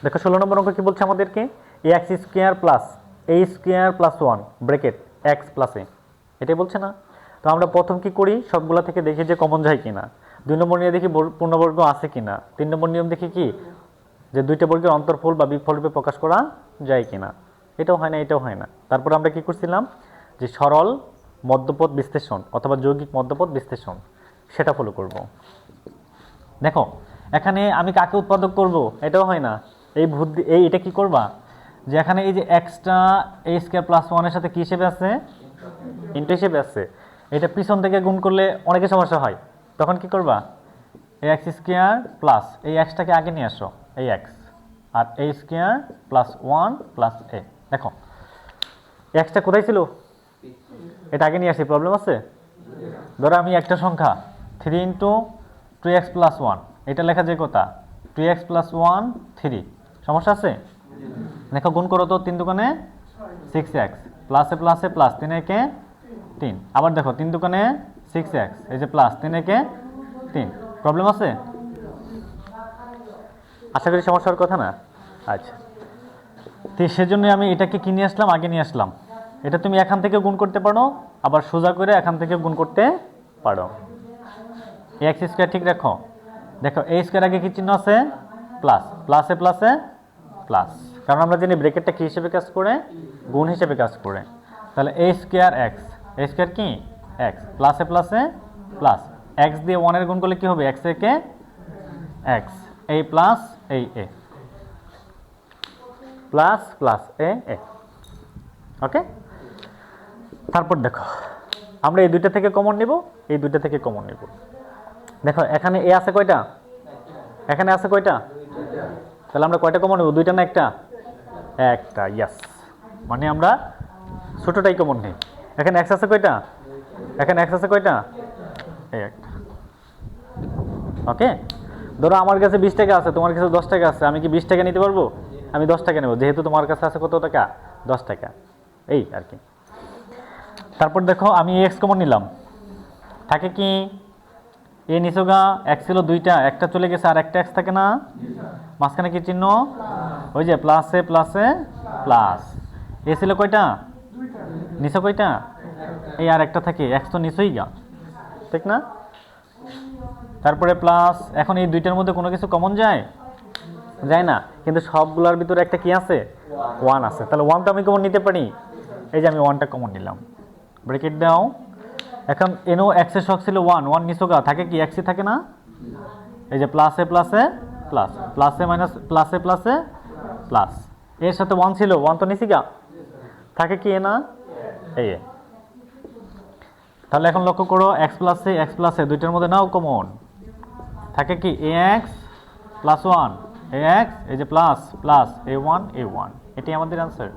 দেখো 16 নম্বর অঙ্ক কি বলছে আমাদেরকে, A X square plus A square plus 1 bracket X plus A, এটাই বলছে না। তো আমরা প্রথম কি করি, সবগুলা থেকে দেখি যে কমন যায় কিনা। 2 নম্বর নিয়ে দেখি পূর্ণবর্গ আছে কিনা। 3 নম্বর নিয়ম দেখি কি, যে দুইটা বর্গের অন্তর্ফল বা বিপফল রূপে প্রকাশ করা যায় কিনা। এটাও হয় না, এটাও হয় না। তারপর আমরা কি করছিলাম, যে সরল মধ্যপদ বিশ্লেষণ অথবা যৌগিক মধ্যপদ বিশ্লেষণ, সেটা ফলো করব। দেখো এখানে আমি কাকে উৎপাদক করব, এটাও হয় না। এই বুদ্ধি এটা কি করবা, যে এখানে এই যে এক্সটা এ স্কোয়ার প্লাস 1 এর সাথে কি হিসেবে আছে, ইনটু হিসেবে আছে। এটা পিছন থেকে গুণ করলে অনেকের সমস্যা হয়, তখন কি করবা, এ এক্স স্কোয়ার প্লাস এই এক্সটাকে আগে নিয়ে আসো, এই এক্স, আর এ স্কোয়ার প্লাস 1 প্লাস এ। দেখো এক্সটা কোথায় ছিল, এটা আগে নিয়ে আসি, প্রবলেম আছে। ধরো আমি একটা সংখ্যা 3 ইন্টু 2x প্লাস 1, এটা লেখা যায় কথা 2x প্লাস 1 3, সমস্যা আছে। দেখো গুণ করো তো, 3 দুগুণে 6x, প্লাসে প্লাসে প্লাস 3 একে 3, আবার দেখো 3 দুগুণে 6x, এই যে প্লাস 3 একে 3, প্রবলেম আছে, আশা করি সমস্যার কথা না। আচ্ছা, তো সেজন্য আমি এটাকে কি নিয়ে আসলাম, আগে নিয়ে আসলাম। এটা তুমি এখান থেকে গুণ করতে পারো, আবার সোজা করে এখান থেকে গুণ করতে পারো। এক্স স্কোয়ার ঠিক রাখো, দেখো এ স্কোয়ার আগে কি চিহ্ন আছে, প্লাস, প্লাসে প্লাসে প্লাস, কারণ আমরা জানি ব্র্যাকেটটা কি হিসেবে কাজ করে, গুণ হিসেবে কাজ করে। তাহলে এ স্কোয়ার এক্স, এ স্কোয়ার কি এক্স, প্লাসে প্লাসে প্লাস, এক্স দিয়ে 1 এর গুণ করলে কি হবে, এক্স একে এক্স, এই প্লাস এই এ, প্লাস প্লাস এ এ, ওকে। তারপর দেখো আমরা এই দুইটা থেকে কমন নিব, এই দুইটা থেকে কমন নিব। দেখো এখানে এ আছে কয়টা, এখানে আছে কয়টা, তাহলে আমরা কয়টা কমন নেব, দুইটা না একটা, একটা, ইয়াস, মানে আমরা ছোটটাই কমন নেই। এখানে এক্স আছে কয়টা, এখানে এক্স আছে কয়টা, এই একটা, ওকে। ধরো আমার কাছে 20 টাকা আছে, তোমার কাছে 10 টাকা আছে, আমি কি 20 টাকা নিতে পারবো, আমি 10 টাকা নেব, যেহেতু তোমার কাছে আছে কত টাকা, 10 টাকা, এই আর কি। তারপর দেখো আমি এক্স কমন নিলাম, থাকে কি এ নিচোগা, এক্স ছিল দুইটা, একটা চলে গেছে, আর একটা এক্স থাকে না, মাঝখানে কি চিহ্ন, ওই যে প্লাসে প্লাসে প্লাস, এ ছিল কয়টা, নিচে কয়টা, এই আর একটা থাকে, এক্স তো নিচেই গা, ঠিক না। তারপরে প্লাস, এখন এই দুইটার মধ্যে কোনো কিছু কমন যায়, যায় না, কিন্তু সবগুলোর ভিতরে একটা কি আছে, 1 আছে, তাহলে 1 তো আমি কমন নিতে পারি, এই যে আমি 1টা কমন নিলাম, ব্রেকেট দাও। এখন এনও এক্সের শখ ছিল 1, 1 নিচোগা, থাকে কি এক্সই থাকে না, এই যে প্লাসে প্লাসে প্লাস, প্লাসে মাইনাস প্লাসে প্লাসে প্লাস, এর সাথে 1 ছিল, 1 তো নিচি গা, থাকে কি এ না, এই এ। তাহলে এখন লক্ষ্য করো এক্স প্লাসে দুইটার মধ্যে নাও কমন, থাকে কি এ এক্স প্লাস 1, এ এক্স, এই যে প্লাস প্লাস এ 1 এ 1, এটি আমাদের অ্যান্সার।